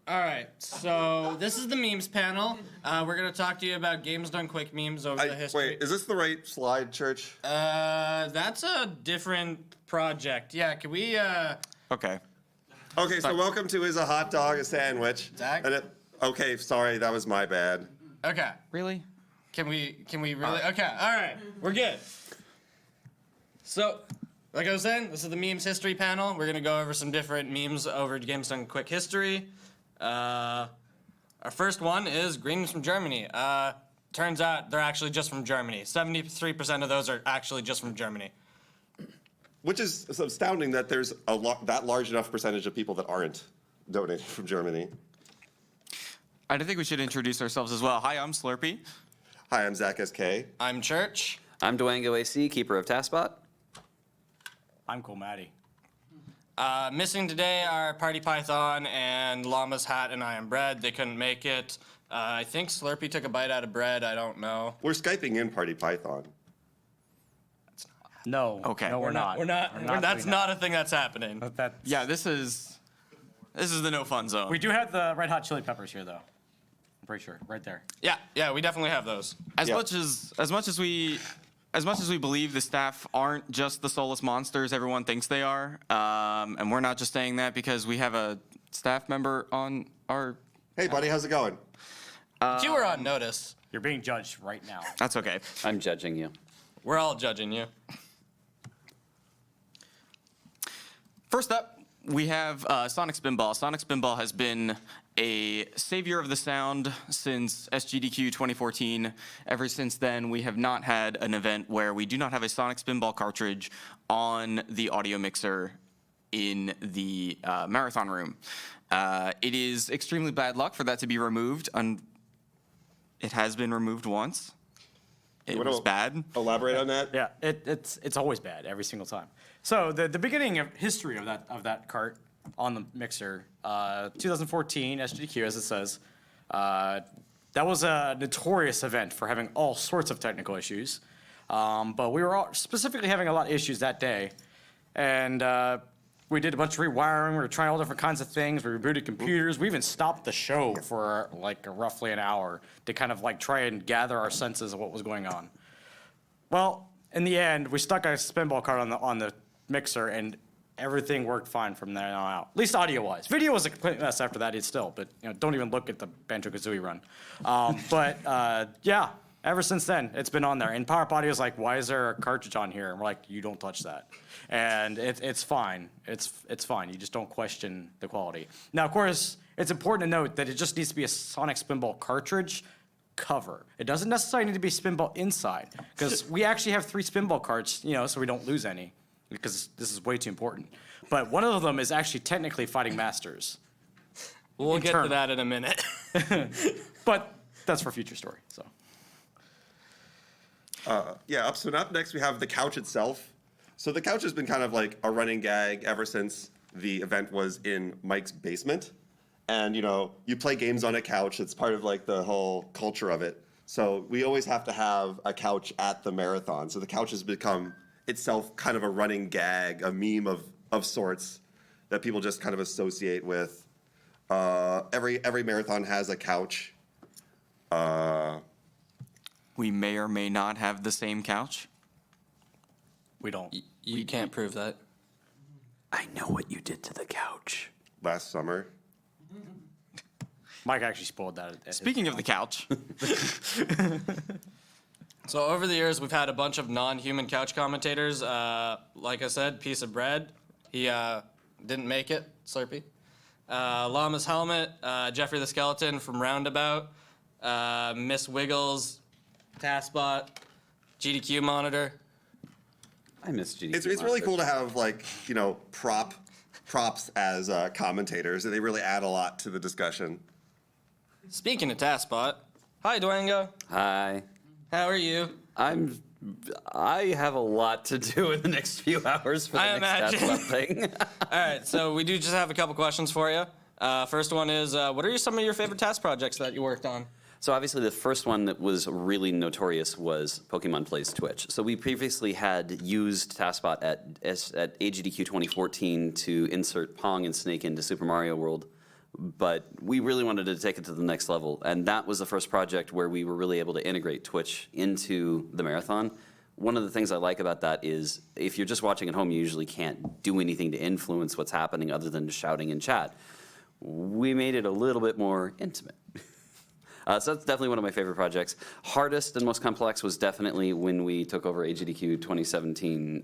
All right, so this is the memes panel. We're gonna talk to you about games done quick memes over the history. Wait, is this the right slide, Church? That's a different project. Yeah, can we? Okay. Okay, so welcome to Is a Hot Dog a Sandwich? Zach? Okay, sorry, that was my bad. Okay. Really? Can we really? Okay. All right. We're good. So, like I was saying, this is the memes history panel. We're gonna go over some different memes over games done quick history. Our first one is greetings from Germany. Turns out they're actually just from Germany. 73% of those are actually just from Germany. Which is astounding that there's that large enough percentage of people that aren't donating from Germany. I think we should introduce ourselves as well. Hi, I'm Slurpee. Hi, I'm Zach SK. I'm Church. I'm Dwango AC, keeper of Taskbot. I'm Cool Maddie. Missing today are Party Python and Llama's Hat and I Am Bread. They couldn't make it. I think Slurpee took a bite out of bread. I don't know. We're Skyping in Party Python. No. Okay. No, we're not. That's not a thing that's happening. Yeah, this is the no fun zone. We do have the Red Hot Chili Peppers here, though. I'm pretty sure, right there. Yeah, we definitely have those. As much as we believe the staff aren't just the soulless monsters everyone thinks they are, and we're not just saying that because we have a staff member on our. Hey, buddy, how's it going? You were on notice. You're being judged right now. That's okay. I'm judging you. We're all judging you. First up, we have Sonic Spinball. Sonic Spinball has been a savior of the sound since SGDQ 2014. Ever since then, we have not had an event where we do not have a Sonic Spinball cartridge on the audio mixer in the marathon room. It is extremely bad luck for that to be removed, and it has been removed once. It was bad. Elaborate on that? Yeah, it's always bad every single time. So the beginning of history of that cart on the mixer, 2014 SGDQ, as it says, that was a notorious event for having all sorts of technical issues. But we were specifically having a lot of issues that day, and we did a bunch of rewiring. We were trying all different kinds of things. We rebooted computers. We even stopped the show for like roughly an hour to kind of like try and gather our senses of what was going on. Well, in the end, we stuck a Spinball card on the mixer, and everything worked fine from there on out. At least audio-wise. Video was a complete mess after that. It's still, but don't even look at the Banjo-Kazooie run. Yeah. Ever since then, it's been on there. And Power Up Audio is like, why is there a cartridge on here? And we're like, you don't touch that. And it's fine. It's fine. You just don't question the quality. Now, of course, it's important to note that it just needs to be a Sonic Spinball cartridge cover. It doesn't necessarily need to be Spinball inside, because we actually have 3 Spinball cards, so we don't lose any, because this is way too important. But one of them is actually technically Fighting Masters. We'll get to that in a minute. But that's for future story, so. So up next we have the couch itself. So the couch has been kind of like a running gag ever since the event was in Mike's basement. And you play games on a couch. It's part of like the whole culture of it. So we always have to have a couch at the marathon. So the couch has become itself kind of a running gag, a meme of sorts that people just kind of associate with. Every marathon has a couch. We may or may not have the same couch. We don't. You can't prove that. I know what you did to the couch. Last summer. Mike actually spoiled that. Speaking of the couch. So over the years, we've had a bunch of non-human couch commentators. Like I said, Piece of Bread. He didn't make it, Slurpee. Llama's Helmet, Jeffrey the Skeleton from Roundabout, Miss Wiggles, Taskbot, GDQ Monitor. I miss GDQ. It's really cool to have props as commentators. They really add a lot to the discussion. Speaking of Taskbot, hi Dwango. Hi. How are you? I have a lot to do in the next few hours for the next Taskbot thing. All right, so we do just have a couple questions for you. First one is, what are some of your favorite task projects that you worked on? So obviously the first one that was really notorious was Pokemon Plays Twitch. So we previously had used Taskbot at AGDQ 2014 to insert Pong and Snake into Super Mario World but we really wanted to take it to the next level. And that was the first project where we were really able to integrate Twitch into the marathon. One of the things I like about that is if you're just watching at home, you usually can't do anything to influence what's happening other than shouting in chat. We made it a little bit more intimate. So that's definitely one of my favorite projects. Hardest and most complex was definitely when we took over AGDQ 2017.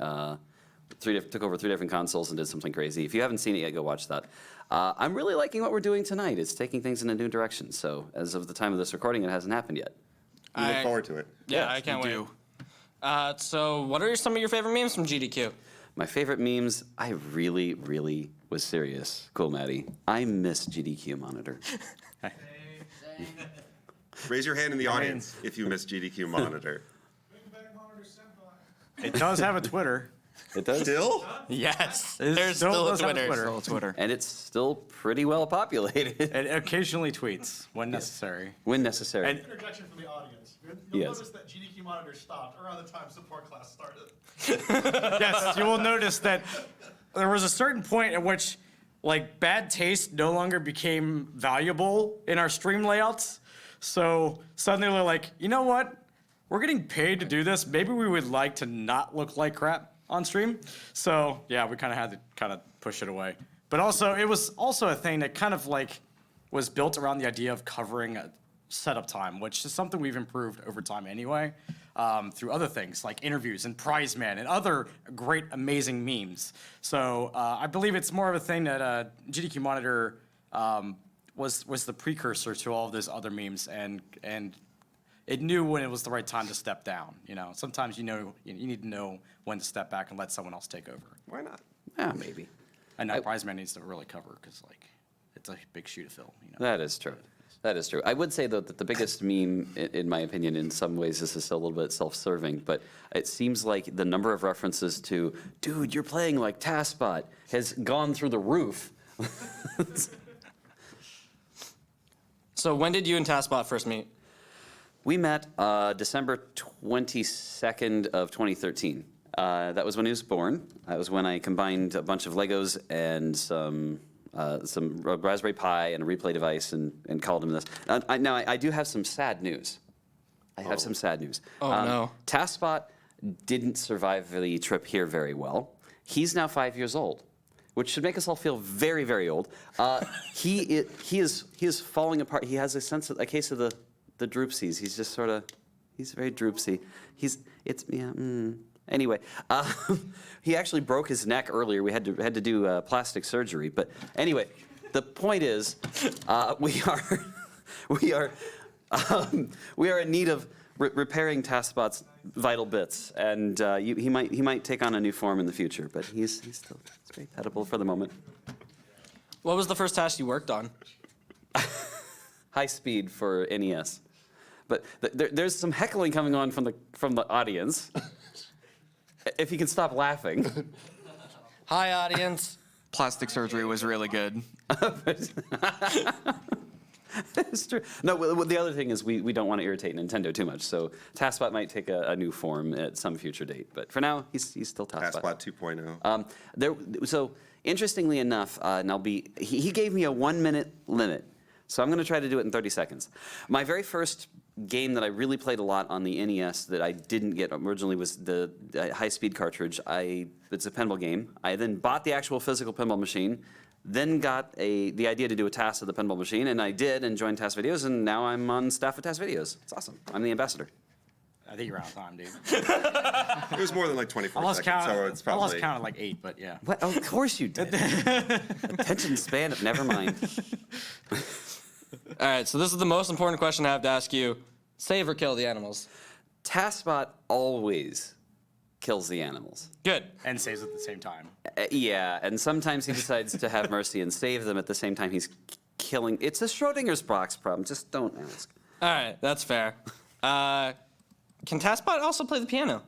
Took over 3 different consoles and did something crazy. If you haven't seen it yet, go watch that. I'm really liking what we're doing tonight. It's taking things in a new direction. So as of the time of this recording, it hasn't happened yet. We look forward to it. Yeah, I can't wait. So what are some of your favorite memes from GDQ? My favorite memes, I really, really was serious. Cool, Maddie. I miss GDQ Monitor. Raise your hand in the audience if you miss GDQ Monitor. It does have a Twitter. It does? Still? Yes, It there's still still a does have a Twitter. Twitter. Still Twitter. And it's still pretty well populated It occasionally tweets when necessary. when necessary. And- Interjection from the audience. You'll Yes. notice that GDQ Monitor stopped around the time support class started. Yes, you will notice that there was a certain point at which, like, bad taste no longer became valuable in our stream layouts. So suddenly we're like, you know what? We're getting paid to do this. Maybe we would like to not look like crap on stream. So yeah, we kind of had to push it away. But also, it was also a thing that kind of like was built around the idea of covering a setup time, which is something we've improved over time anyway, through other things like interviews and Prize Man and other great, amazing memes. So I believe it's more of a thing that GDQ Monitor was the precursor to all of those other memes, and it knew when it was the right time to step down. You know, sometimes you need to know when to step back and let someone else take over. Why not? Yeah, maybe. And now Prize Man needs to really cover because like it's a big shoe to fill. You know. That is true. That is true. I would say, though, that the biggest meme, in my opinion, in some ways, this is still a little bit self-serving, but it seems like the number of references to, dude, you're playing like TaskBot, has gone through the roof. So when did you and TaskBot first meet? We met December 22nd of 2013. That was when he was born. That was when I combined a bunch of Legos and some Raspberry Pi and a replay device and called him this. Now, I do have some sad news. I have some sad news. Oh, no. TaskBot didn't survive the trip here very well. He's now 5 years old, which should make us all feel very, very old. He is falling apart. He has a case of the droopsies. He's just sort of, he's very droopsy. Anyway, he actually broke his neck earlier. We had to do plastic surgery. But anyway, the point is, we are in need of repairing TaskBot's vital bits, and he might take on a new form in the future. But he's still very petable for the moment. What was the first task you worked on? High speed for NES. But there's some heckling coming on from the audience. If you can stop laughing. Hi, audience. Plastic surgery was really good. It's true. No, the other thing is we don't want to irritate Nintendo too much, so TaskBot might take a new form at some future date. But for now, he's still TaskBot. TaskBot 2.0. So interestingly enough, and he gave me a 1 minute limit, so I'm going to try to do it in 30 seconds. My very first game that I really played a lot on the NES that I didn't get originally was the high-speed cartridge. It's a pinball game. I then bought the actual physical pinball machine, then got the idea to do a task of the pinball machine, and I did, and joined TAS Videos, and now I'm on staff at TAS Videos. It's awesome. I'm the ambassador. I think you're out of time, dude. It was more than like 24 I lost seconds, count. so it's I lost probably... count at like 8, but yeah. What? Of course you did. Attention span, never mind. All right, so this is the most important question I have to ask you. Save or kill the animals? TaskBot always kills the animals. Good. And saves at the same time. Yeah, and sometimes he decides to have mercy and save them at the same time he's killing. It's a Schrodinger's box problem. Just don't ask. All right, that's fair. Can TaskBot also play the piano?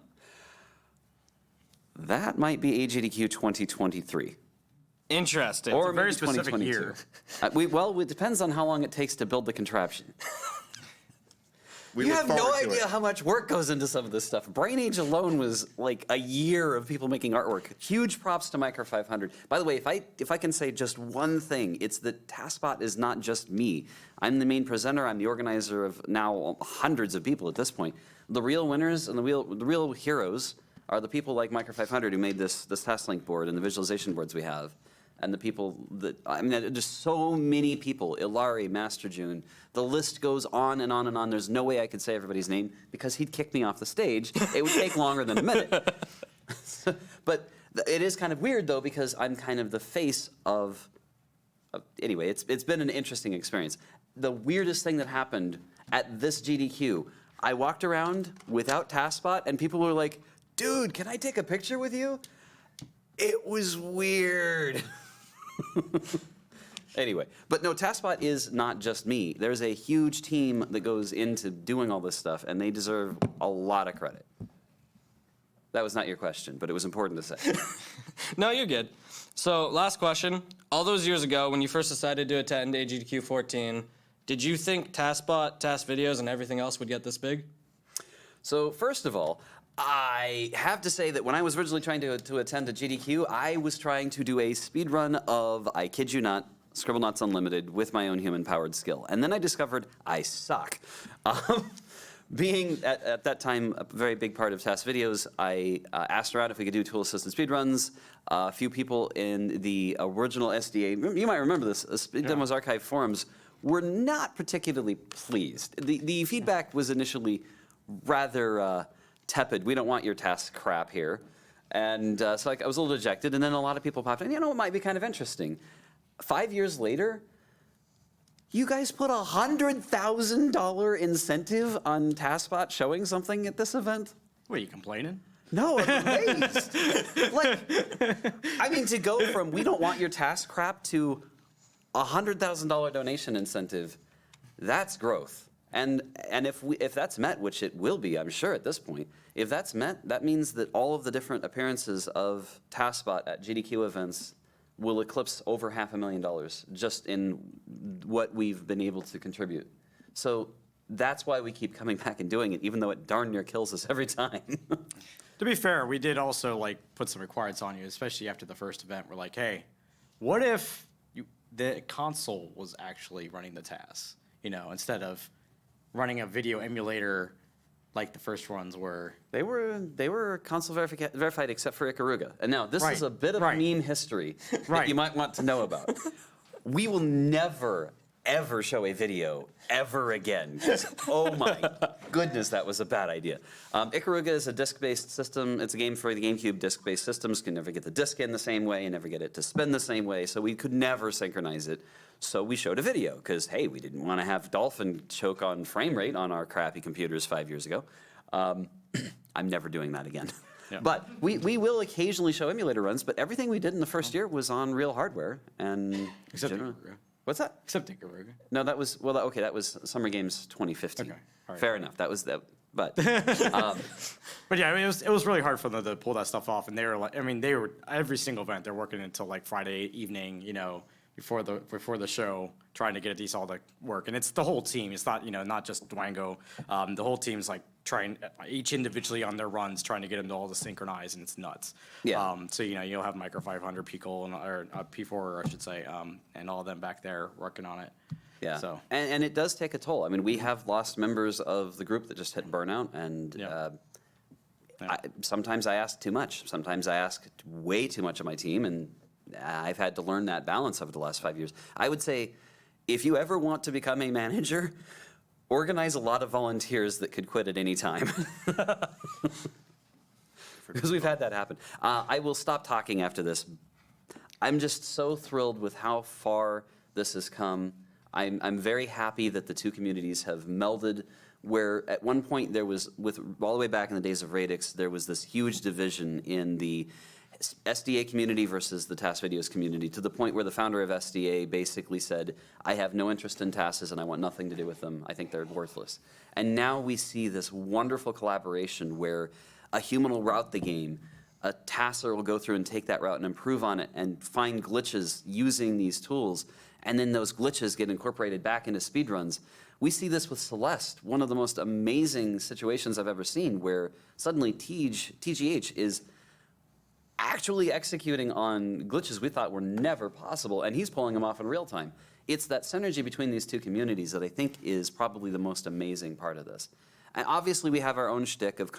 That might be AGDQ 2023. Interesting. Or very maybe specific 2022. year. Well, it depends on how long it takes to build the contraption. We You look have no forward to idea it. how much work goes into some of this stuff. Brain Age alone was like a year of people making artwork. Huge props to Micro 500. By the way, if I can say just one thing, it's that TaskBot is not just me. I'm the main presenter. I'm the organizer of now hundreds of people at this point. The real winners and the real heroes are the people like Micro 500 who made this TaskLink board and the visualization boards we have. And the people that, I mean, just so many people, Ilari, Master June, the list goes on and on and on. There's no way I could say everybody's name because he'd kick me off the stage. It would take longer than a minute. But it is kind of weird though because I'm kind of the face of anyway, it's been an interesting experience. The weirdest thing that happened at this GDQ, I walked around without TaskBot and people were like, dude, can I take a picture with you? It was weird. Anyway, but no, TaskBot is not just me. There's a huge team that goes into doing all this stuff, and they deserve a lot of credit. That was not your question, but it was important to say. No, you're good. So, last question. All those years ago, when you first decided to attend AGDQ 14, did you think TaskBot, Task Videos, and everything else would get this big? So first of all, I have to say that when I was originally trying to attend a GDQ, I was trying to do a speed run of, I kid you not, Scribblenauts Unlimited with my own human-powered skill. And then I discovered I suck. Being, at that time, a very big part of Task Videos, I asked around if we could do tool-assisted speedruns. A few people in the original SDA, you might remember this, Speed Demos Archive forums, were not particularly pleased. The feedback was initially rather tepid. We don't want your task crap here. And so I was a little dejected, and then a lot of people popped in, you know, it might be kind of interesting. 5 years later, you guys put a $100,000 incentive on TaskBot showing something at this event? What, are you complaining? No, I'm amazed. Like, I mean, to go from we don't want your task crap to a $100,000 donation incentive, that's growth. And if that's met, which it will be, I'm sure at this point, if that's met, that means that all of the different appearances of TaskBot at GDQ events will eclipse over $500,000 just in what we've been able to contribute. So that's why we keep coming back and doing it, even though it darn near kills us every time. To be fair, we did also like put some requirements on you, especially after the first event. We're like, hey, what if the console was actually running the tasks, you know, instead of running a video emulator like the first ones were. They were console verified except for Ikaruga. And now this Right, is a bit of right. meme history that Right. you might want to know about. We will never, ever show a video ever again. 'Cause, oh my goodness, that was a bad idea. Ikaruga is a disc-based system. It's a game for the GameCube. Disc-based systems can never get the disc in the same way and never get it to spin the same way, so we could never synchronize it. So we showed a video, because, hey, we didn't want to have Dolphin choke on frame rate on our crappy computers 5 years ago. I'm never doing that again. Yeah. But we will occasionally show emulator runs, but everything we did in the first year was on real hardware. And Except generally- Ikaruga. What's that? Except Ikaruga. No, that was, well, okay, that was Summer Games 2015. Okay, all right. Fair enough, that was that, but, But yeah, I mean, it was really hard for them to pull that stuff off, and they were like, I mean, they were every single event they're working until like Friday evening, you know, before the show, trying to get these all to work, and it's the whole team. It's not, you know, not just Dwango. The whole team's like trying each individually on their runs, trying to get them to all to synchronize, and it's nuts. Yeah. So you know, you'll have Micro 500 people or P4, I should say, and all of them back there working on it. yeah. So And it does take a toll. I mean, we have lost members of the group that just hit burnout, and Yeah. sometimes I ask too much. Sometimes I ask way too much of my team, and I've had to learn that balance over the last 5 years. I would say, if you ever want to become a manager, organize a lot of volunteers that could quit at any time. Because we've had that happen. I will stop talking after this. I'm just so thrilled with how far this has come. I'm very happy that the two communities have melded, where at one point there was, all the way back in the days of Radix, there was this huge division in the SDA community versus the Task Videos community, to the point where the founder of SDA basically said, I have no interest in tasks and I want nothing to do with them. I think they're worthless. And now we see this wonderful collaboration where a human will route the game, a tasser will go through and take that route and improve on it and find glitches using these tools. and then those glitches get incorporated back into speedruns. We see this with Celeste, one of the most amazing situations I've ever seen, where suddenly TGH is actually executing on glitches we thought were never possible, and he's pulling them off in real time. It's that synergy between these two communities that I think is probably the most amazing part of this. And obviously we have our own shtick of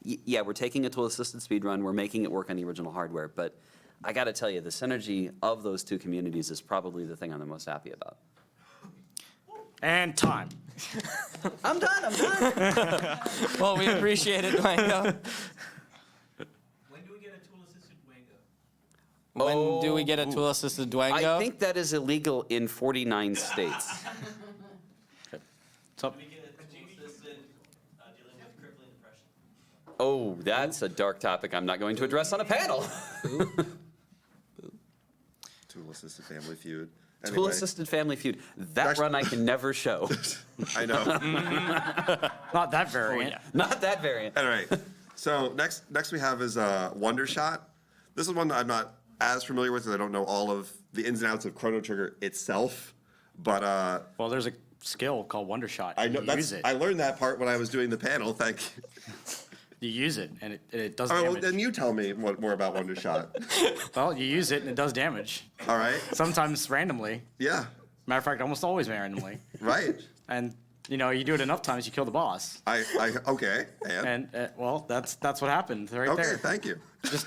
yeah, we're taking a tool-assisted speedrun, we're making it work on the original hardware, but I gotta tell you, the synergy of those two communities is probably the thing I'm the most happy about. And time. I'm done. Well, we appreciate it, Dwango. When do we get a tool-assisted Dwango? When do we get a tool-assisted Dwango? I think that is illegal in 49 states. So, We get a tool-assisted dealing with crippling depression. Oh, that's a dark topic I'm not going to address on a panel. Tool-assisted Family Feud. Anyway, Tool-assisted Family Feud. That Actually- run I can never show. I know. not that variant. Not that variant. All right. So next we have is Wonder Shot. This is one that I'm not as familiar with because I don't know all of the ins and outs of Chrono Trigger itself. But Well, there's a skill called Wonder Shot. I know You that's use it. I learned that part when I was doing the panel. Thank you. You use it, and it does All right, well, damage. then you tell me more about Wonder Shot. Well, you use it, and it does damage. All right. Sometimes randomly. Yeah. Matter of fact, almost always randomly. Right. And you do it enough times, you kill the boss. Okay. And And that's what happened right okay. there. Thank you.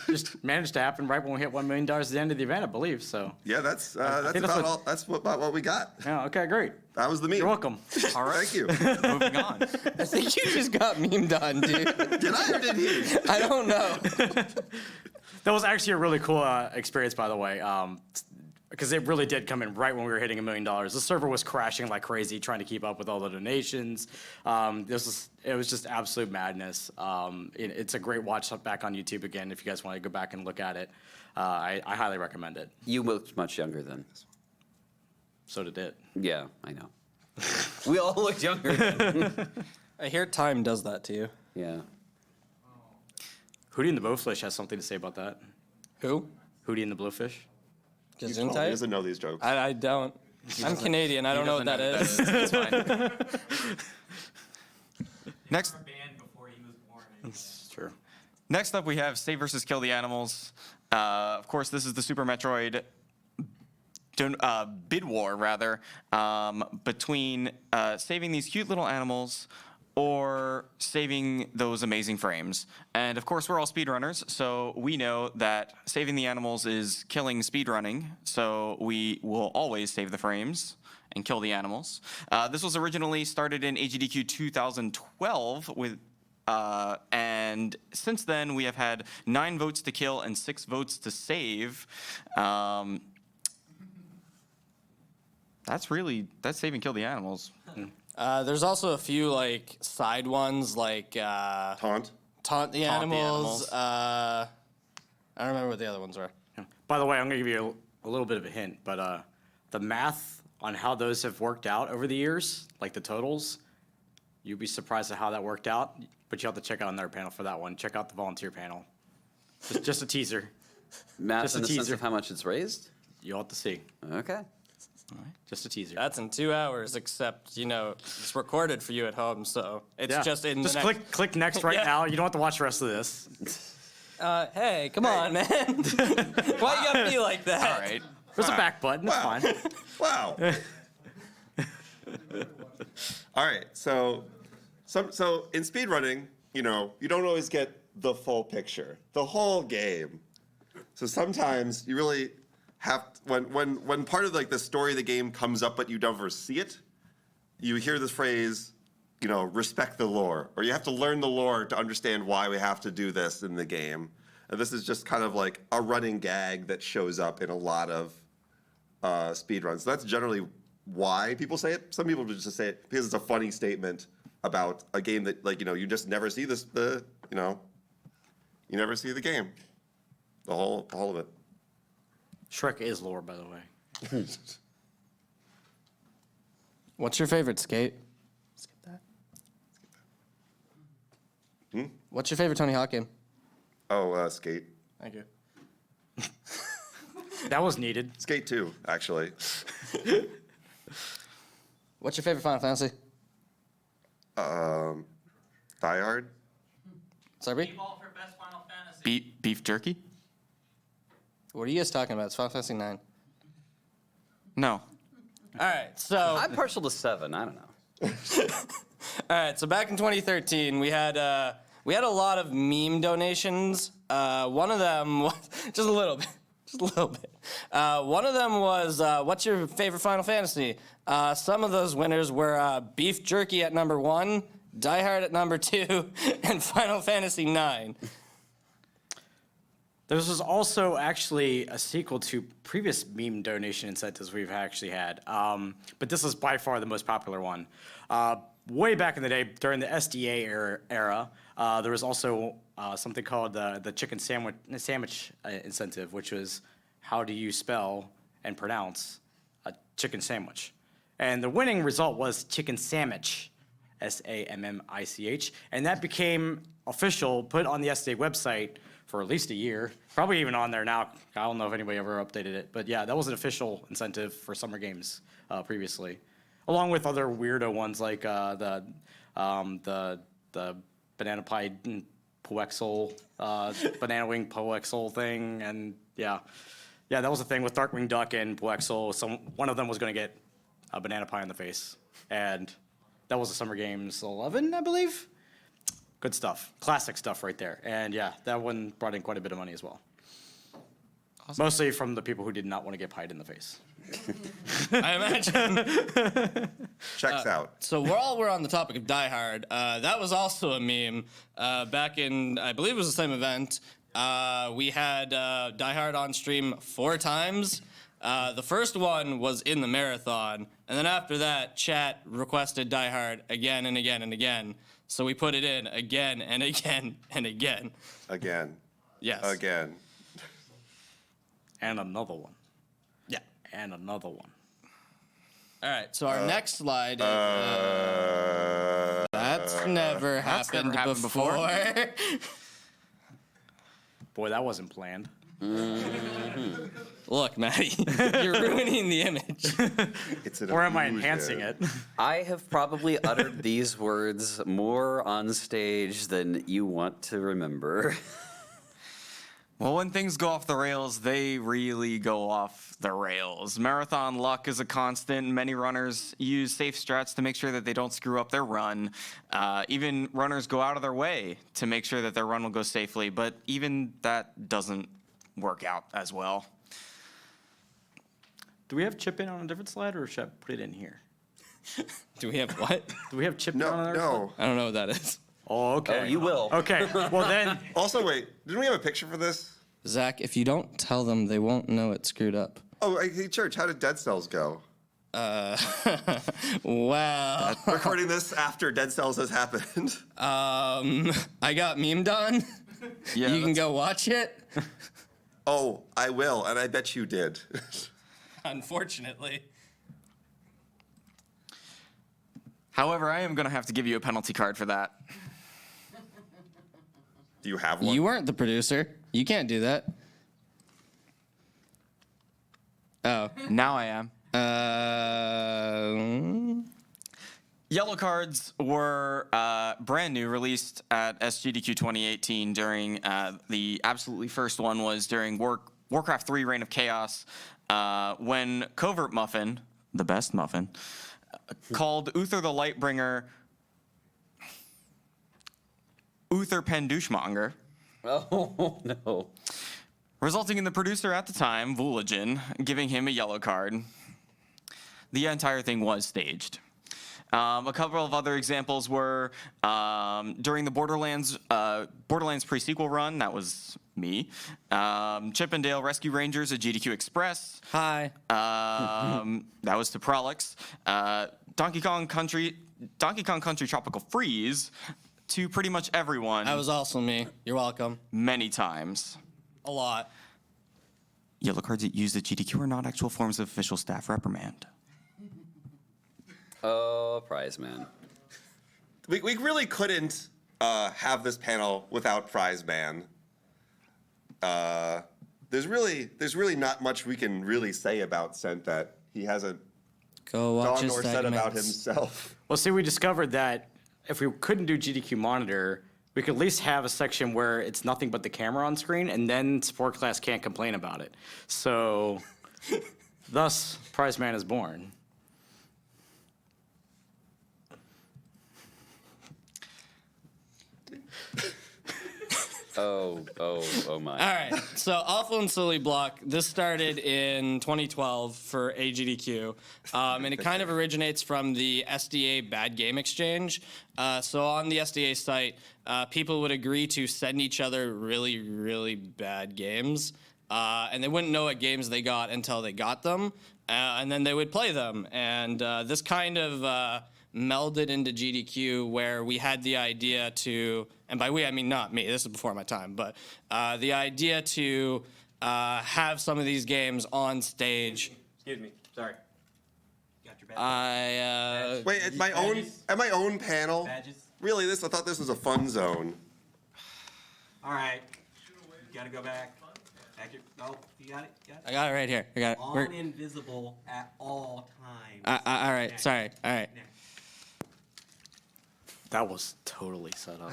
Just managed to happen right when we hit $1 million at the end of the event, I believe. So. Yeah, that's think that's about what we got. Yeah. Okay. Great. That was the meme. You're welcome. All right. Thank you. Moving on. I think you just got memed on, dude. Did I or did he? I don't know. That was actually a really cool experience, by the way, because it really did come in right when we were hitting $1 million. The server was crashing like crazy, trying to keep up with all the donations. It was just absolute madness. It's a great watch back on YouTube again if you guys want to go back and look at it. I highly recommend it. You looked much younger then. So did it. Yeah, I know. We all looked younger then. I hear time does that to you. Yeah. Hootie and the Blowfish has something to say about that. Who? Hootie and the Blowfish. He Gesundheit? doesn't know these jokes. I don't. I'm Canadian. I don't know what that is. It's fine. Next. Banned before he was born. It's true. Next up, we have Save versus Kill the Animals. Of course, this is the Super Metroid bid war, rather, between saving these cute little animals or saving those amazing frames. And of course, we're all speedrunners, so we know that saving the animals is killing speedrunning, so we will always save the frames and kill the animals. This was originally started in AGDQ 2012 with and since then, we have had 9 votes to kill and 6 votes to save. That's save and kill the animals. There's also a few like side ones like Taunt. taunt the animals. I don't remember what the other ones were. By the way, I'm going to give you a little bit of a hint, but the math on how those have worked out over the years, like the totals, you'd be surprised at how that worked out. But you have to check out another panel for that one. Check out the volunteer panel. Just a teaser. Math Just a in the sense teaser. of how much it's raised? You'll have to see. Okay. Just a teaser. That's in 2 hours, except it's recorded for you at home, so it's Yeah. just in. Just the next... click next right Yeah. now. You don't have to watch the rest of this. Hey, come on, man. Why you gotta be like that? All right. There's a back button. It's Wow. fine. Wow. All right. So in speedrunning, you don't always get the full picture, the whole game. So sometimes you really have when part of like the story of the game comes up, but you never see it. You hear this phrase, respect the lore, or you have to learn the lore to understand why we have to do this in the game. And this is just kind of like a running gag that shows up in a lot of speedruns. So that's generally why people say it. Some people just say it because it's a funny statement about a game that, you just never see you never see the game, the whole of it. Shrek is lore, by the way. What's your favorite skate? Skip that. What's your favorite Tony Hawk game? Oh, Skate. Thank you. That was needed. Skate 2, actually. What's your favorite Final Fantasy? Die Hard. Sorry? Speedball for best Final Fantasy. Beef jerky? What are you guys talking about? It's Final Fantasy 9. No. All right, so I'm partial to 7. I don't know. all right, so back in 2013, we had a lot of meme donations. One of them was just a little bit. One of them was, what's your favorite Final Fantasy? Some of those winners were Beef Jerky at number 1, Die Hard at number 2, and Final Fantasy 9. This was also actually a sequel to previous meme donation incentives we've actually had, but this is by far the most popular one. Way back in the day, during the SDA era, there was also something called the chicken sandwich incentive, which was how do you spell and pronounce a chicken sandwich? And the winning result was chicken sandwich, SAMMICH, and that became official, put on the SDA website for at least a year, probably even on there now. I don't know if anybody ever updated it, but yeah, that was an official incentive for summer games previously, along with other weirdo ones like the banana pie Poexel, banana wing Poexel thing, and yeah, that was a thing with Darkwing Duck and Poexel. One of them was going to get a banana pie in the face, and that was the Summer Games 11, I believe. Good stuff, classic stuff right there, and yeah, that one brought in quite a bit of money as well. Awesome. Mostly from the people who did not want to get pied in the face. I imagine. Checks out. So while we're on the topic of Die Hard, that was also a meme. Back in, I believe it was the same event, we had Die Hard on stream 4 times. The first one was in the marathon, and then after that, chat requested Die Hard again and again and again. So we put it in again and again and again. Again. Yes. Again. And another one. Yeah. And another one. All right, so our next slide is... that's never happened before. Boy, that wasn't planned. Look, Matty, you're ruining the image. It's an Or am I illusion. enhancing it? I have probably uttered these words more on stage than you want to remember. Well, when things go off the rails, they really go off the rails. Marathon luck is a constant. Many runners use safe strats to make sure that they don't screw up their run. Even runners go out of their way to make sure that their run will go safely, but even that doesn't work out as well. Do we have chip in on a different slide, or should I put it in here? Do we have what? Do we have chip in No, on our slide? no. I don't know what that is. Oh, okay. Oh, you will. Okay, well then, Also, wait, didn't we have a picture for this? Zach, if you don't tell them, they won't know it's screwed up. Oh, hey, Church, how did Dead Cells go? Wow. Recording this after Dead Cells has happened. I got memed on. Yeah, You can go watch it. Oh, I will, and I bet you did. Unfortunately. However, I am going to have to give you a penalty card for that. Do you have one? You weren't the producer. You can't do that. Oh. Now I am. Yellow cards were brand new, released at SGDQ 2018 during the absolutely first one was during Warcraft 3 Reign of Chaos, when Covert Muffin, the best Muffin, called Uther the Lightbringer Uther Pendushmonger, Oh, no. resulting in the producer at the time, Vooligen, giving him a yellow card. The entire thing was staged. A couple of other examples were during the Borderlands pre-sequel run, that was me. Chip and Dale Rescue Rangers at GDQ Express. Hi. That was to Prolix. Donkey Kong Country Tropical Freeze to pretty much everyone. That was also me. You're welcome. Many times. A lot. Yellow cards used at GDQ are not actual forms of official staff reprimand. Oh, prize man. We really couldn't have this panel without Prize Man. There's really not much we can really say about Scent that he hasn't Go watch done his or said about segments. himself. Well, see, we discovered that if we couldn't do GDQ monitor, we could at least have a section where it's nothing but the camera on screen, and then support class can't complain about it. So, thus, Prize Man is born. Oh my. All right, so Awful and Silly Block. This started in 2012 for AGDQ, and it kind of originates from the SDA Bad Game Exchange. So on the SDA site, people would agree to send each other really, really bad games, and they wouldn't know what games they got until they got them, and then they would play them. And this kind of melded into GDQ, where we had the idea to, and by we I mean not me, this is before my time, but the idea to have some of these games on stage. Excuse me. Sorry. Got your badge. Wait, at my own panel? Badges. Really? I thought this was a fun zone. All right. You gotta go back. Back your. No, you got it. I got it right here. I got it. On invisible at all times. All right. Next. Sorry. All right. Next. That was totally set up.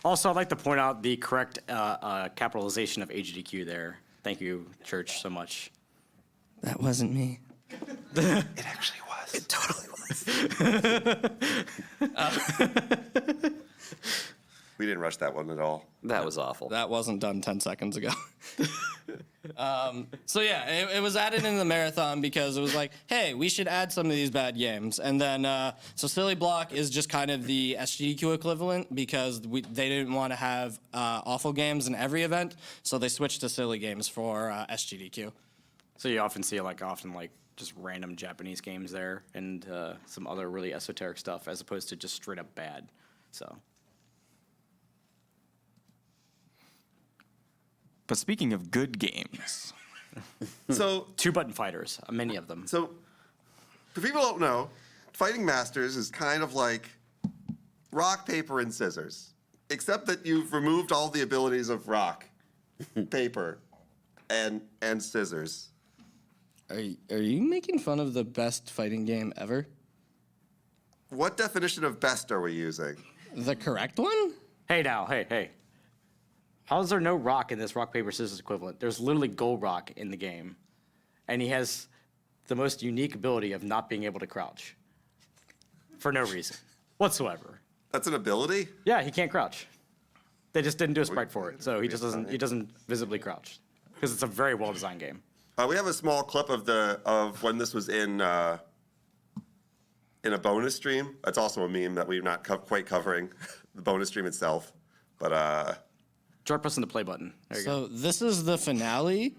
Also, I'd like to point out the correct capitalization of AGDQ there. Thank you, Church, so much. That wasn't me. It actually was. It totally was. We didn't rush that one at all. That was awful. That wasn't done 10 seconds ago. So yeah, it was added in the marathon because it was like, hey, we should add some of these bad games. And then, so Silly Block is just kind of the SGDQ equivalent because they didn't want to have awful games in every event, so they switched to silly games for SGDQ. So you often see just random Japanese games there and some other really esoteric stuff as opposed to just straight up bad. So. But speaking of good games, So, Two-button fighters, many of them. so for people who don't know, Fighting Masters is kind of like rock, paper, and scissors, except that you've removed all the abilities of rock, paper, and scissors. Are you making fun of the best fighting game ever? What definition of best are we using? The correct one? Hey now, hey. How is there no rock in this rock, paper, scissors equivalent? There's literally gold rock in the game. And he has the most unique ability of not being able to crouch. For no reason whatsoever. That's an ability? Yeah, he can't crouch. They just didn't do a sprite for it, so he doesn't visibly crouch. Because it's a very well-designed game. We have a small clip of when this was in a bonus stream. That's also a meme that we're not quite covering, the bonus stream itself. But Try pressing the play button. There you go. So this is the finale.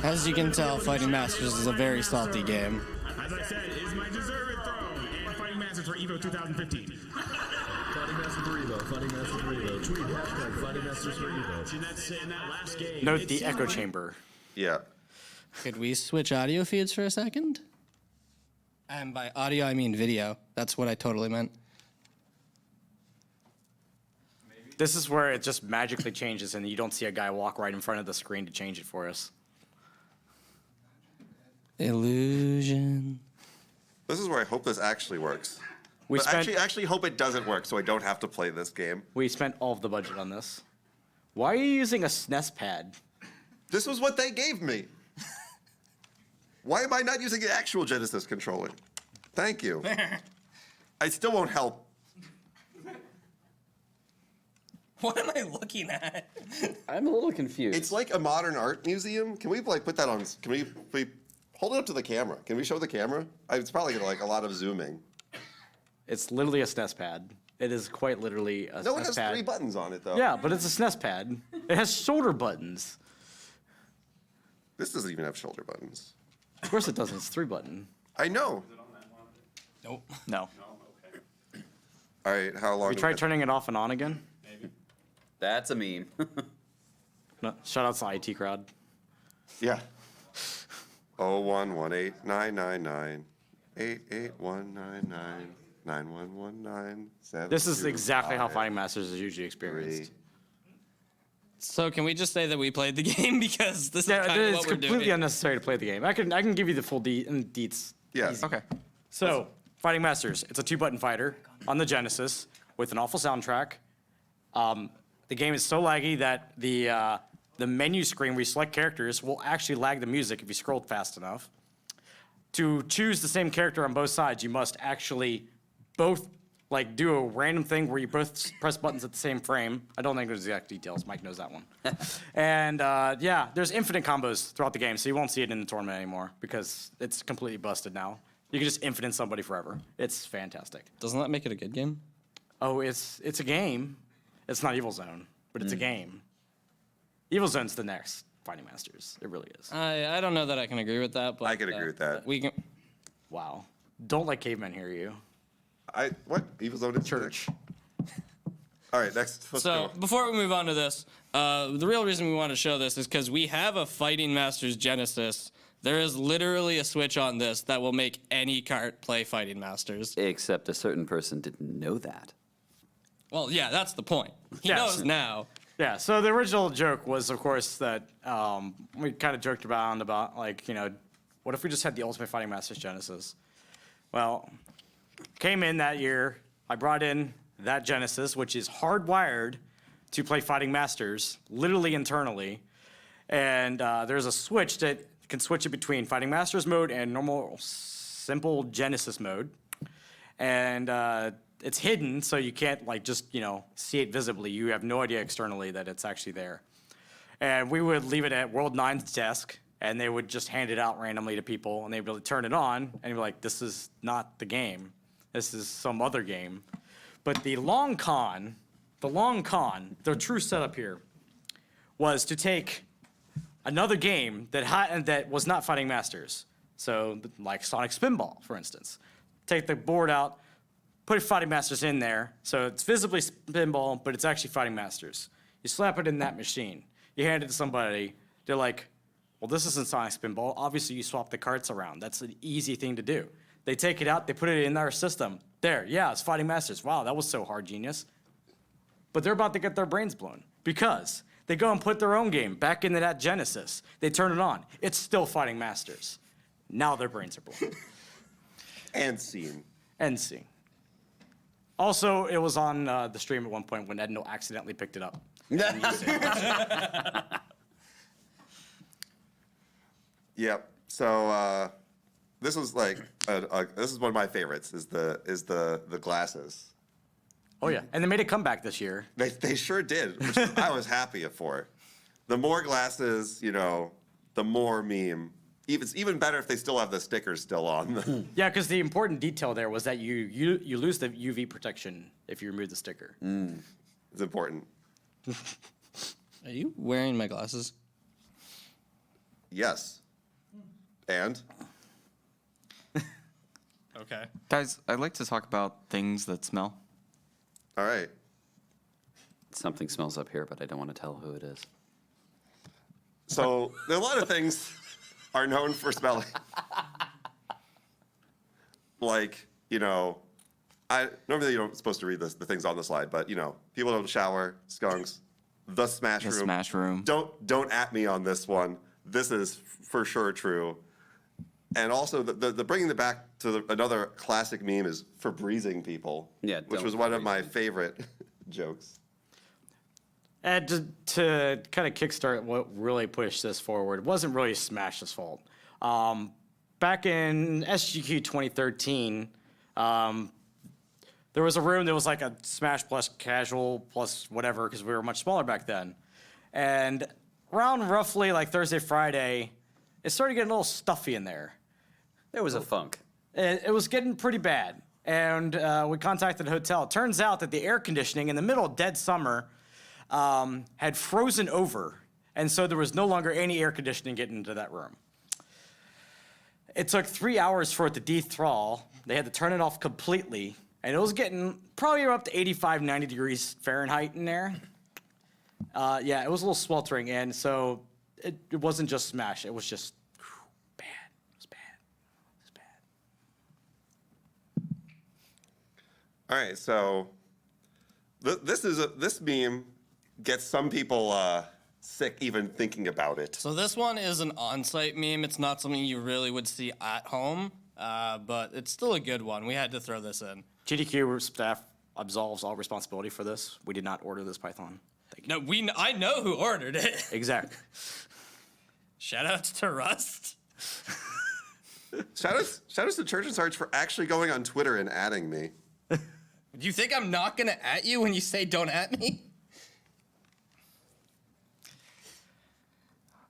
As you can tell, Fighting Masters is a very salty game. As I said, is my deserved throne and Fighting Masters for EVO 2015. Fighting Masters for Evo, Fighting Masters for Evo. Tweet hashtag Fighting Masters for Evo. In that last game. Note the echo chamber. yeah. Could we switch audio feeds for a second? And by audio, I mean video. That's what I totally meant. This is where it just magically changes and you don't see a guy walk right in front of the screen to change it for us. Illusion. This is where I hope this actually works. We But spent actually hope it doesn't work so I don't have to play this game. we spent all of the budget on this. Why are you using a SNES pad? This was what they gave me. Why am I not using an actual Genesis controller? Thank you. I still won't help. What am I looking at? I'm a little confused. It's like a modern art museum. Can we put that on? Can we hold it up to the camera? Can we show the camera? It's probably gonna a lot of zooming. It's literally a SNES pad. It is quite literally a No, SNES it has pad. 3 buttons on it though. Yeah, but it's a SNES pad. It has shoulder buttons. This doesn't even have shoulder buttons. Of course it doesn't. It's 3-button. I know. Nope. no. All right, how long? We tried turning it off and on again. That's a meme. No, shout out to the IT crowd. Yeah. 01189998811999119. This is exactly how Fighting Masters is usually experienced. So can we just say that we played the game because this is kind of It's what we're completely doing? unnecessary to play the game. I can give you the full deets. Yes. Okay. So, Fighting Masters, it's a 2-button fighter on the Genesis with an awful soundtrack. The game is so laggy that the menu screen where you select characters will actually lag the music if you scroll fast enough. To choose the same character on both sides, you must actually both do a random thing where you both press buttons at the same frame. I don't think there's exact details. Mike knows that one. And yeah, there's infinite combos throughout the game, so you won't see it in the tournament anymore because it's completely busted now. You can just infinite somebody forever. It's fantastic. Doesn't that make it a good game? Oh, it's a game. It's not Evil Zone, but it's a game. Evil Zone's the next Fighting Masters. It really is. I don't know that I can agree with that, but I can agree with that. We can. Wow. Don't let cavemen hear you. What? Evil Zone is Church. All right, next. Let's So go. before we move on to this, the real reason we want to show this is because we have a Fighting Masters Genesis. There is literally a switch on this that will make any cart play Fighting Masters. Except a certain person didn't know that. Well, yeah, that's the point. He Yes. knows now. Yeah, so the original joke was, of course, that we kind of joked about, what if we just had the Ultimate Fighting Masters Genesis? Well, came in that year, I brought in that Genesis, which is hardwired to play Fighting Masters, literally internally. And there's a switch that can switch it between Fighting Masters mode and normal, simple Genesis mode. And it's hidden, so you can't see it visibly. You have no idea externally that it's actually there. And we would leave it at World 9's desk, and they would just hand it out randomly to people, and they'd be able to turn it on, and you'd be like, this is not the game. This is some other game. But the true setup here, was to take another game that was not Fighting Masters. So, like Sonic Spinball, for instance. Take the board out, put Fighting Masters in there, so it's visibly Spinball, but it's actually Fighting Masters. You slap it in that machine. You hand it to somebody. They're like, well, this isn't Sonic Spinball. Obviously, you swap the carts around. That's an easy thing to do. They take it out. They put it in our system. There, yeah, it's Fighting Masters. Wow, that was so hard, genius. But they're about to get their brains blown because they go and put their own game back into that Genesis. They turn it on. It's still Fighting Masters. Now their brains are blown. And scene. End scene. Also, it was on the stream at one point when Edno accidentally picked it up. Yep. So this was this is one of my favorites. Is the glasses. Oh yeah, and they made a comeback this year. They sure did, which I was happy for. The more glasses, the more meme. It's even better if they still have the stickers still on them. Yeah, because the important detail there was that you lose the UV protection if you remove the sticker. It's important. Are you wearing my glasses? Yes. And? Okay. Guys, I'd like to talk about things that smell. All right. Something smells up here, but I don't want to tell who it is. So there are a lot of things are known for smelling. Like, I normally you're not supposed to read the things on the slide, but people don't shower, skunks, the smash The room. smash room. Don't at me on this one. This is for sure true. And also the bringing it back to another classic meme is Febrezing people. Yeah, which don't was one of Febreze my favorite jokes. And to kind of kickstart what really pushed this forward, it wasn't really Smash's fault. Back in SGDQ 2013, there was a room that was like a Smash plus casual plus whatever, because we were much smaller back then. And around roughly like Thursday, Friday, it started getting a little stuffy in there. There was a funk. It was getting pretty bad. And we contacted the hotel. It turns out that the air conditioning in the middle of dead summer had frozen over. And so there was no longer any air conditioning getting into that room. It took 3 hours for it to dethrall. They had to turn it off completely. And it was getting probably up to 85, 90 degrees Fahrenheit in there. Yeah, it was a little sweltering. And so it wasn't just Smash. It was just bad. All right, so this meme gets some people sick even thinking about it. So this one is an on-site meme. It's not something you really would see at home, but it's still a good one. We had to throw this in. GDQ staff absolves all responsibility for this. We did not order this Python. Thank you. No, I know who ordered it. Exactly. Shoutouts to Rust. Shoutouts to Church and Sarge for actually going on Twitter and adding me. Do you think I'm not gonna at you when you say don't at me?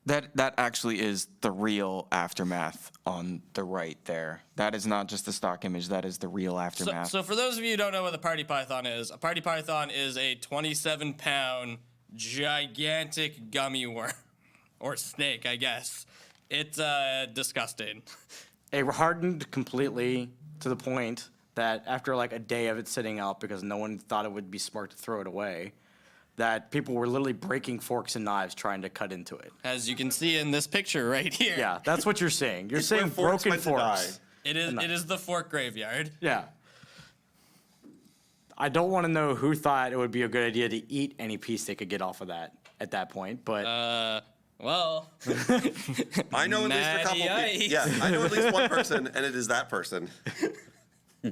That actually is the real aftermath on the right there. That is not just the stock image. That is the real aftermath. So for those of you who don't know what a party python is, a party python is a 27-pound gigantic gummy worm. Or snake, I guess. It's disgusting. It hardened completely to the point that after like a day of it sitting out because no one thought it would be smart to throw it away, that people were literally breaking forks and knives trying to cut into it. As you can see in this picture right here. Yeah, that's what you're seeing. You're It's seeing where forks broken went to die. forks. It is the fork graveyard. Yeah. I don't want to know who thought it would be a good idea to eat any piece they could get off of that at that point, but Well, I know at least a couple Matty people. Yeah, I know at least one person, and it is that person. all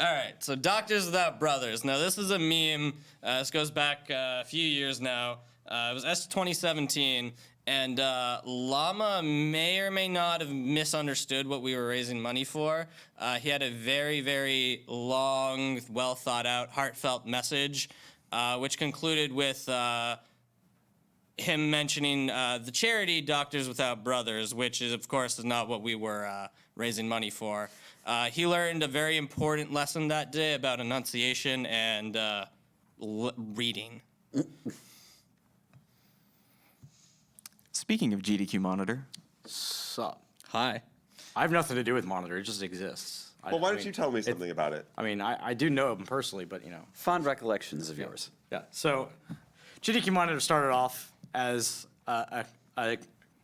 right. So Doctors Without Brothers. Now this is a meme. This goes back a few years now. It was S2017, and Llama may or may not have misunderstood what we were raising money for. He had a very, very long, well thought out, heartfelt message, which concluded with him mentioning the charity Doctors Without Brothers, which is, of course, is not what we were raising money for. He learned a very important lesson that day about enunciation and reading. Speaking of GDQ monitor, sup. Hi. I have nothing to do with Monitor. It just exists. Well, why don't you tell me something about it? I mean, I do know him personally, but you know. Fond recollections of yours. Yeah. So, GDQ Monitor started off as a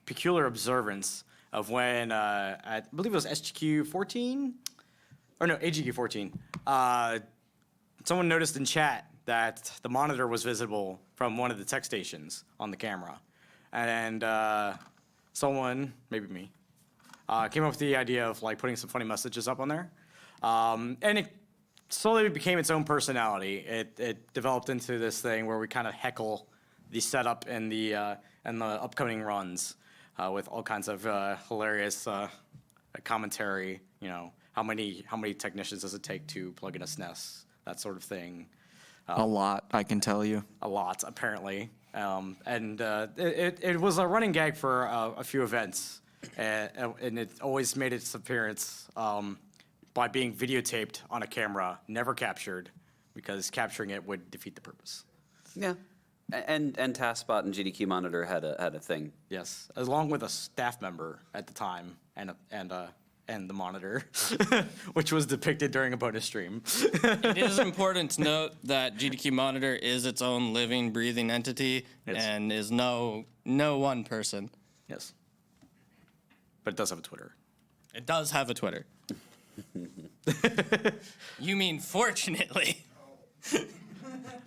peculiar observance of when I believe it was SGQ 14, or no, AGDQ 14. Someone noticed in chat that the monitor was visible from one of the tech stations on the camera, and someone, maybe me, came up with the idea of like putting some funny messages up on there, and it slowly became its own personality. It developed into this thing where we kind of heckle the setup and the upcoming runs with all kinds of hilarious commentary. You know, how many technicians does it take to plug in a SNES? That sort of thing. a lot, I can tell you. A lot, apparently. It was a running gag for a few events, and it always made its appearance by being videotaped on a camera, never captured, because capturing it would defeat the purpose. Yeah. And TaskBot and GDQ Monitor had a thing. Yes, along with a staff member at the time and the monitor, which was depicted during a bonus stream. It is important to note that GDQ Monitor is its own living, breathing entity and is no one person. Yes. But it does have a Twitter. It does have a Twitter. You mean fortunately.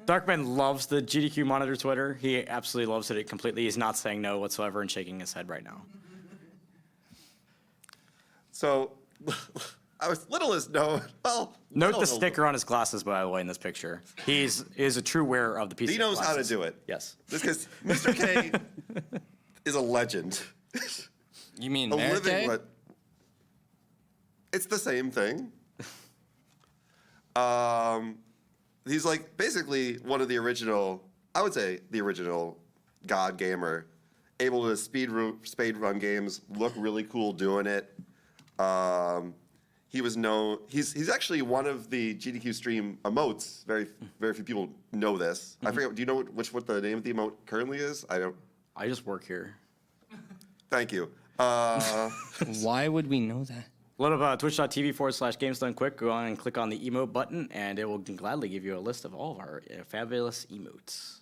Darkman loves the GDQ Monitor Twitter. He absolutely loves it completely. He's not saying no whatsoever and shaking his head right now. So, I was little as no. Well, Note little the to- sticker on his glasses, by the way, in this picture. He is a true wearer of the piece. He knows how to do it. Yes. Because Mr. K is a legend. You mean A Mary living Kay? It's the same thing. He's like basically one of the original, I would say the original God gamer, able to speed run games, look really cool doing it. He was known. He's actually one of the GDQ stream emotes. Very few people know this. I forget. Do you know what the name of the emote currently is? I don't. I just work here. Thank you. Why would we know that? Load up twitch.tv/GamesDoneQuick. Go on and click on the emote button, and it will gladly give you a list of all of our fabulous emotes.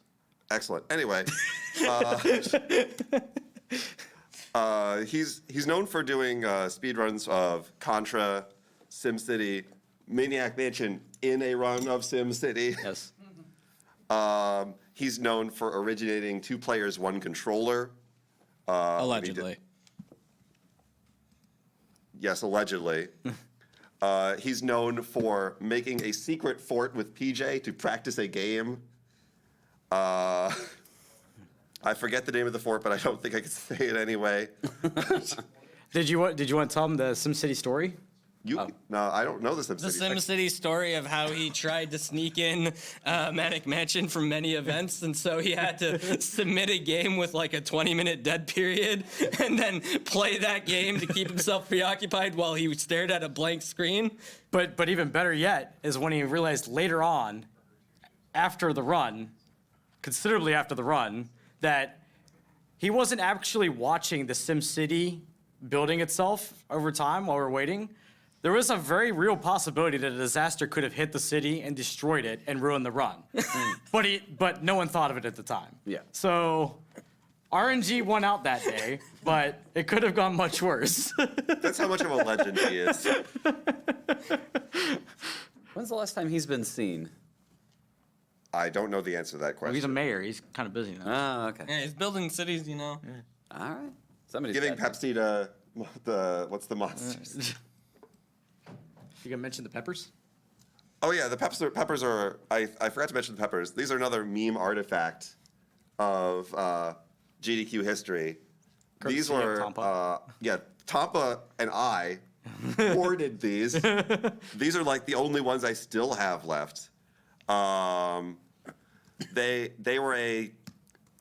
Excellent. Anyway, he's known for doing speedruns of Contra, SimCity, Maniac Mansion in a run of SimCity. Yes. He's known for originating 2 players, 1 controller. Allegedly. Yes, allegedly. He's known for making a secret fort with PJ to practice a game. I forget the name of the fort, but I don't think I can say it anyway. Did you want to tell him the SimCity story? No, I don't know the SimCity. The SimCity story of how he tried to sneak in Manic Mansion from many events, and so he had to submit a game with like a 20-minute dead period, and then play that game to keep himself preoccupied while he stared at a blank screen. But even better yet is when he realized later on, after the run, considerably after the run, that he wasn't actually watching the SimCity building itself over time while we're waiting. There was a very real possibility that a disaster could have hit the city and destroyed it and ruined the run. But no one thought of it at the time. Yeah. So RNG won out that day, but it could have gone much worse. That's how much of a legend he is. When's the last time he's been seen? I don't know the answer to that question. He's a mayor. He's kind of busy now. Oh, okay. Yeah, he's building cities, you know. All right. Somebody's Giving got- Pepsi to what's the monsters? You gonna mention the peppers? Oh yeah, the peppers are. I forgot to mention the peppers. These are another meme artifact of GDQ history. These Courtesy of were Tampa. Tampa and I hoarded these. These are like the only ones I still have left. They were a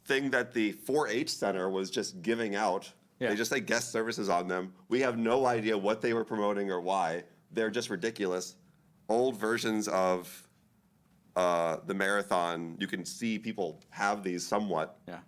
thing that the 4-H Center was just giving out. Yeah. They just had guest services on them. We have no idea what they were promoting or why. They're just ridiculous. Old versions of the marathon, you can see people have these somewhat. Yeah.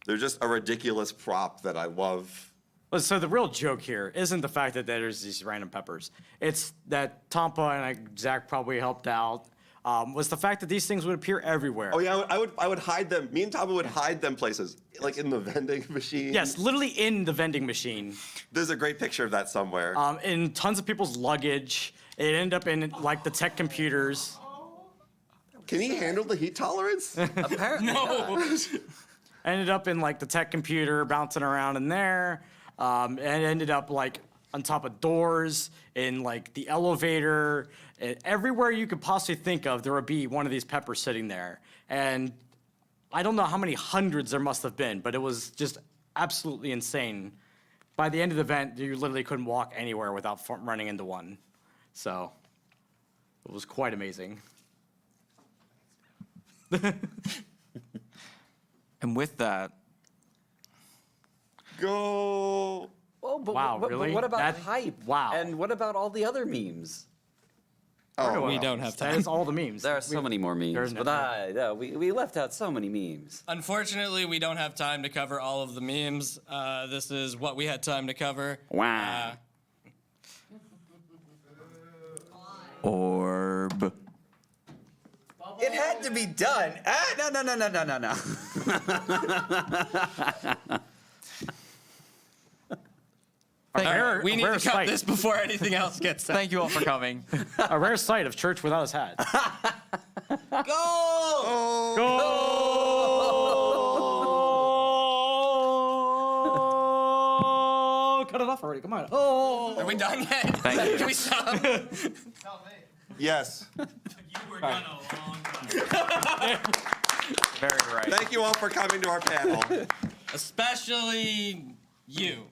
They're just a ridiculous prop that I love. Well, so the real joke here isn't the fact that there's these random peppers. It's that Tampa and Zach probably helped out. Was the fact that these things would appear everywhere. Oh yeah, I would hide them. Me and Tama would hide them places, like in the vending machine. Yes, literally in the vending machine. There's a great picture of that somewhere. In tons of people's luggage. It ended up in like the tech computers. Can he handle the heat tolerance? Apparently not. Ended up in like the tech computer, bouncing around in there. And ended up like on top of doors, in like the elevator. And everywhere you could possibly think of, there would be one of these peppers sitting there. And I don't know how many hundreds there must have been, but it was just absolutely insane. By the end of the event, you literally couldn't walk anywhere without running into one. So it was quite amazing. And with that, Go. Oh, but, Wow, but really? what about That- hype? wow. And what about all the other memes? Oh, We don't have That time. is all the memes. There are so many more memes, there's but no- we left out so many memes. Unfortunately, we don't have time to cover all of the memes. This is what we had time to cover. Wow. orb. It had to be done. No. All right, we need rare to cut sight. this before anything else gets said. Thank you all for coming. A rare sight of church without his hat. Go! Cut it off already. Come on. Oh! Are we done yet? Thank you. Can we stop? Yes. You were done a long time. Very right. Thank you all for coming to our panel. Especially you.